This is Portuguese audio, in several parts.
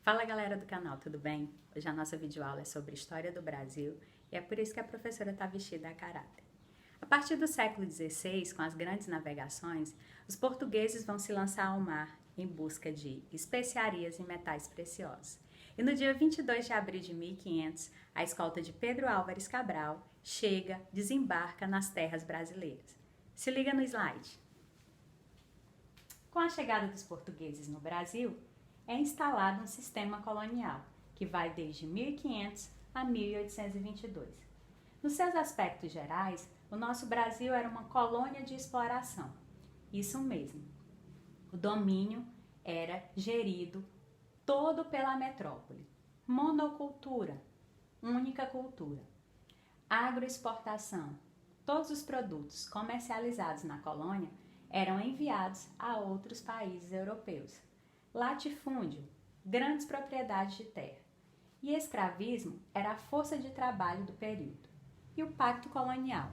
Fala galera do canal, tudo bem? Hoje a nossa videoaula é sobre história do Brasil e é por isso que a professora está vestida a caráter. A partir do século XVI, com as grandes navegações, os portugueses vão se lançar ao mar em busca de especiarias e metais preciosos. E no dia 22 de abril de 1500, a escolta de Pedro Álvares Cabral chega, desembarca nas terras brasileiras. Se liga no slide. Com a chegada dos portugueses no Brasil, é instalado um sistema colonial, que vai desde 1500 a 1822. Nos seus aspectos gerais, o nosso Brasil era uma colônia de exploração. Isso mesmo. O domínio era gerido todo pela metrópole. Monocultura, única cultura. Agroexportação. Todos os produtos comercializados na colônia eram enviados a outros países europeus. Latifúndio, grandes propriedades de terra. E escravismo era a força de trabalho do período. E o pacto colonial.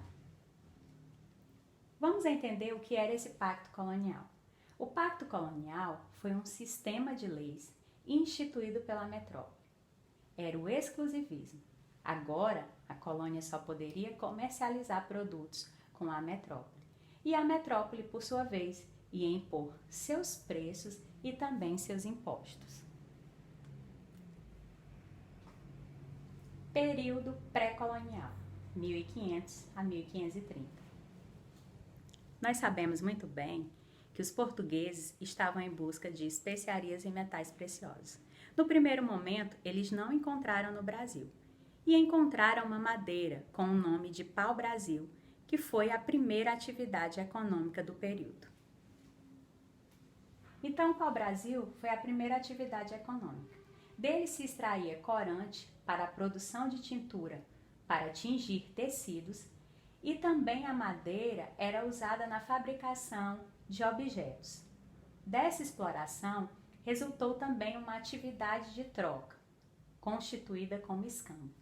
Vamos entender o que era esse pacto colonial. O pacto colonial foi um sistema de leis instituído pela metrópole. Era o exclusivismo. Agora, a colônia só poderia comercializar produtos com a metrópole. E a metrópole, por sua vez, ia impor seus preços e também seus impostos. Período pré-colonial, 1500 a 1530. Nós sabemos muito bem que os portugueses estavam em busca de especiarias e metais preciosos. No primeiro momento, eles não encontraram no Brasil e encontraram uma madeira com o nome de pau-brasil, que foi a primeira atividade econômica do período. Então, o pau-brasil foi a primeira atividade econômica. Dele se extraía corante para a produção de tintura para tingir tecidos e também a madeira era usada na fabricação de objetos. Dessa exploração resultou também uma atividade de troca, constituída como escambo.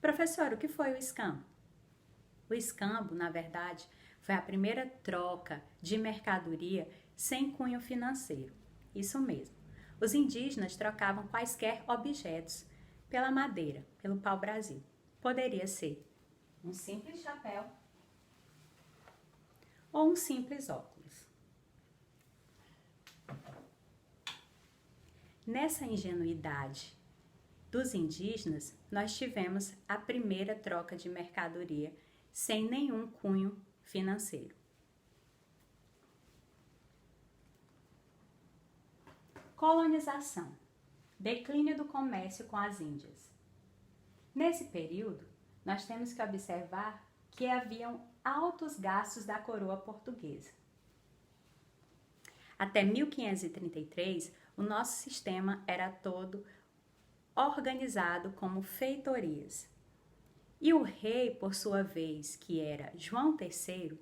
Professor, o que foi o escambo? O escambo, na verdade, foi a primeira troca de mercadoria sem cunho financeiro. Isso mesmo. Os indígenas trocavam quaisquer objetos pela madeira, pelo pau-brasil. Poderia ser um simples chapéu ou um simples óculos. Nessa ingenuidade dos indígenas, nós tivemos a primeira troca de mercadoria sem nenhum cunho financeiro. Colonização. Declínio do comércio com as Índias. Nesse período, nós temos que observar que haviam altos gastos da coroa portuguesa. Até 1533, o nosso sistema era todo organizado como feitorias. E o rei, por sua vez, que era João III,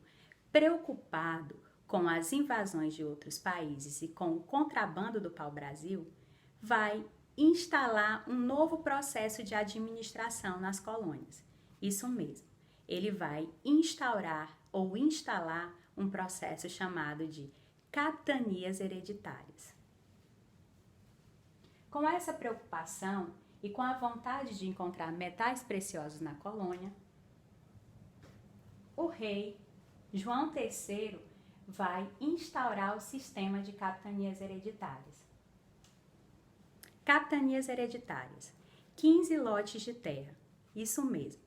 preocupado com as invasões de outros países e com o contrabando do pau-brasil, vai instalar um novo processo de administração nas colônias. Isso mesmo, ele vai instaurar ou instalar um processo chamado de capitanias hereditárias. Com essa preocupação e com a vontade de encontrar metais preciosos na colônia, o rei João III vai instaurar o sistema de capitanias hereditárias. Capitanias hereditárias, 15 lotes de terra, isso mesmo,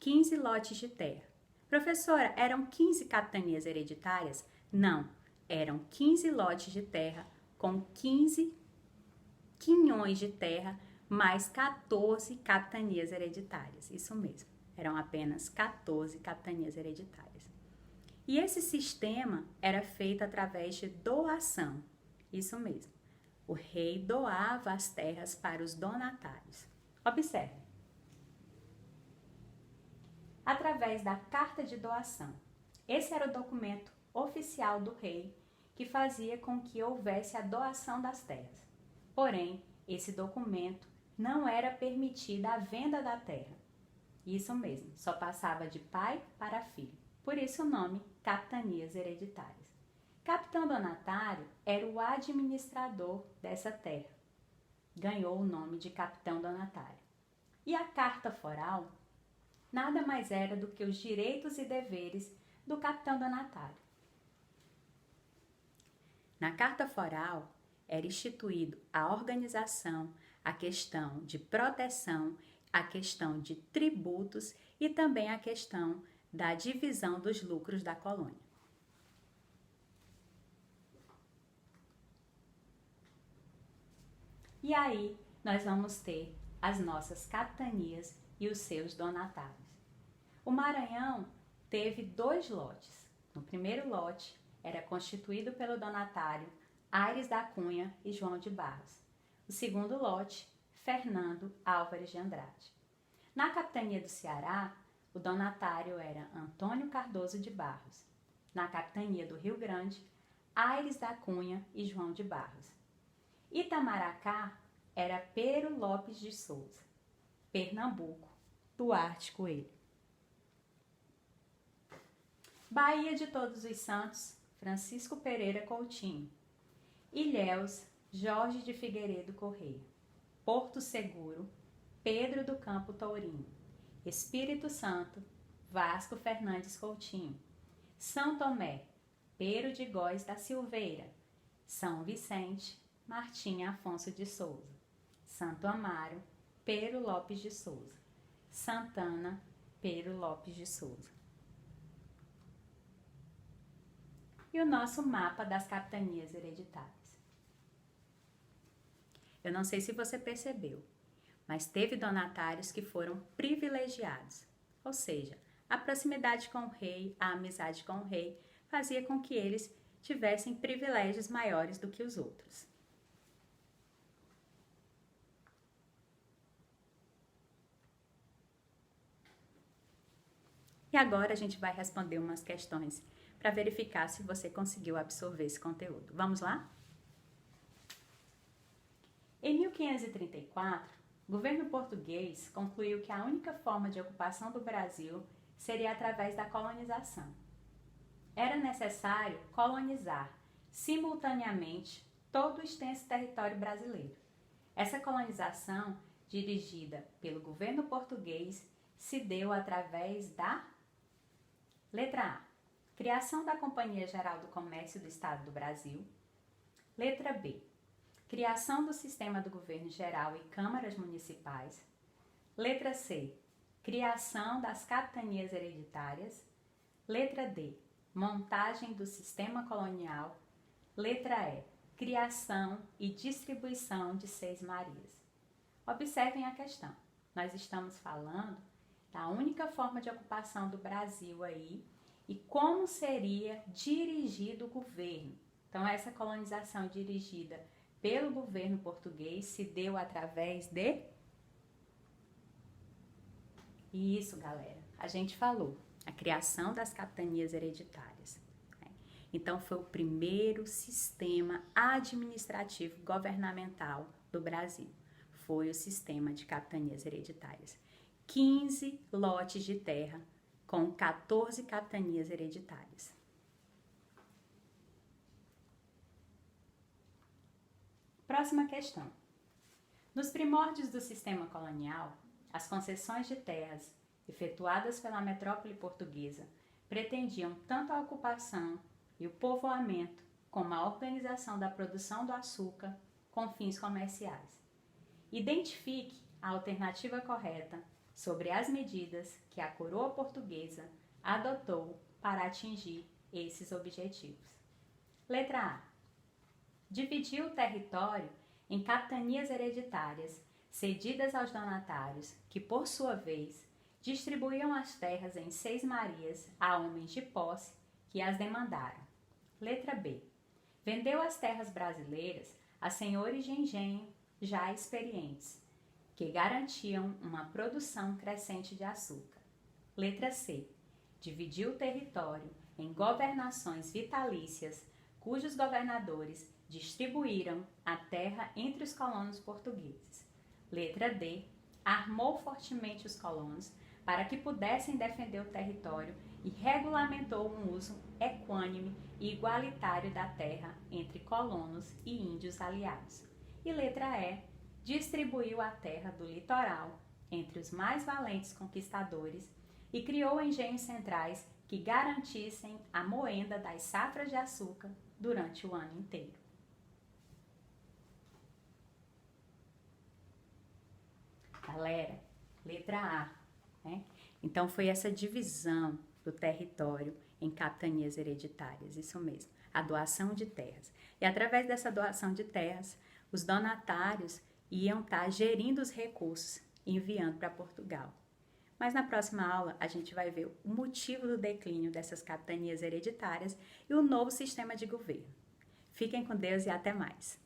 15 lotes de terra. Professora, eram 15 capitanias hereditárias? Não, eram 15 lotes de terra com 15 quinhões de terra mais 14 capitanias hereditárias, isso mesmo, eram apenas 14 capitanias hereditárias. E esse sistema era feito através de doação, isso mesmo. O rei doava as terras para os donatários. Observe. Através da carta de doação. Esse era o documento oficial do rei que fazia com que houvesse a doação das terras. Porém, esse documento não era permitida a venda da terra. Isso mesmo, só passava de pai para filho. Por isso o nome capitanias hereditárias. Capitão donatário era o administrador dessa terra. ganhou o nome de Capitão Donatário. E a Carta Foral nada mais era do que os direitos e deveres do Capitão Donatário. Na Carta Foral era instituído a organização, a questão de proteção, a questão de tributos e também a questão da divisão dos lucros da colônia. E aí nós vamos ter as nossas capitanias e os seus donatários. O Maranhão teve 2 lotes. No primeiro lote era constituído pelo donatário Aires da Cunha e João de Barros. O segundo lote, Fernando Álvares de Andrade. Na capitania do Ceará, o donatário era Antônio Cardoso de Barros. Na capitania do Rio Grande, Aires da Cunha e João de Barros. Itamaracá era Pero Lopes de Souza. Pernambuco, Duarte Coelho. Bahia de Todos os Santos, Francisco Pereira Coutinho. Ilhéus, Jorge de Figueiredo Correia. Porto Seguro, Pedro do Campo Tourinho. Espírito Santo, Vasco Fernandes Coutinho. São Tomé, Pero de Góes da Silveira. São Vicente, Martim Afonso de Souza. Santo Amaro, Pero Lopes de Souza. Santana, Pero Lopes de Souza. E o nosso mapa das capitanias hereditárias. Eu não sei se você percebeu, mas teve donatários que foram privilegiados, ou seja, a proximidade com o rei, a amizade com o rei, fazia com que eles tivessem privilégios maiores do que os outros. E agora a gente vai responder umas questões para verificar se você conseguiu absorver esse conteúdo. Vamos lá? Em 1534, o governo português concluiu que a única forma de ocupação do Brasil seria através da colonização. Era necessário colonizar simultaneamente todo o extenso território brasileiro. Essa colonização, dirigida pelo governo português, se deu através da letra A, criação da Companhia Geral do Comércio do Estado do Brasil. Letra B, criação do sistema do governo geral e câmaras municipais. Letra C, criação das capitanias hereditárias. Letra D, montagem do sistema colonial. Letra E, criação e distribuição de Seis-Marias. Observem a questão. Nós estamos falando da única forma de ocupação do Brasil aí e como seria dirigido o governo. Então, essa colonização dirigida pelo governo português se deu através de... Isso, galera, a gente falou, a criação das capitanias hereditárias. Então, foi o primeiro sistema administrativo governamental do Brasil. Foi o sistema de capitanias hereditárias. 15 lotes de terra com 14 capitanias hereditárias. Próxima questão. Nos primórdios do sistema colonial, as concessões de terras efetuadas pela metrópole portuguesa pretendiam tanto a ocupação e o povoamento como a organização da produção do açúcar com fins comerciais. Identifique a alternativa correta sobre as medidas que a coroa portuguesa adotou para atingir esses objetivos. Letra A. Dividiu o território em capitanias hereditárias cedidas aos donatários, que, por sua vez, distribuíam as terras em Seis-Marias a homens de posse que as demandaram. Letra B. Vendeu as terras brasileiras a senhores de engenho já experientes, que garantiam uma produção crescente de açúcar. Letra C. Dividiu o território em governações vitalícias, cujos governadores distribuíram a terra entre os colonos portugueses. Letra D. Armou fortemente os colonos para que pudessem defender o território e regulamentou um uso equânime e igualitário da terra entre colonos e índios aliados. E letra E. distribuiu a terra do litoral entre os mais valentes conquistadores e criou engenhos centrais que garantissem a moenda das safras de açúcar durante o ano inteiro. Galera, letra A, né? Então foi essa divisão do território em capitanias hereditárias, isso mesmo, a doação de terras. E através dessa doação de terras, os donatários iam estar gerindo os recursos e enviando para Portugal. Mas na próxima aula a gente vai ver o motivo do declínio dessas capitanias hereditárias e o novo sistema de governo. Fiquem com Deus e até mais!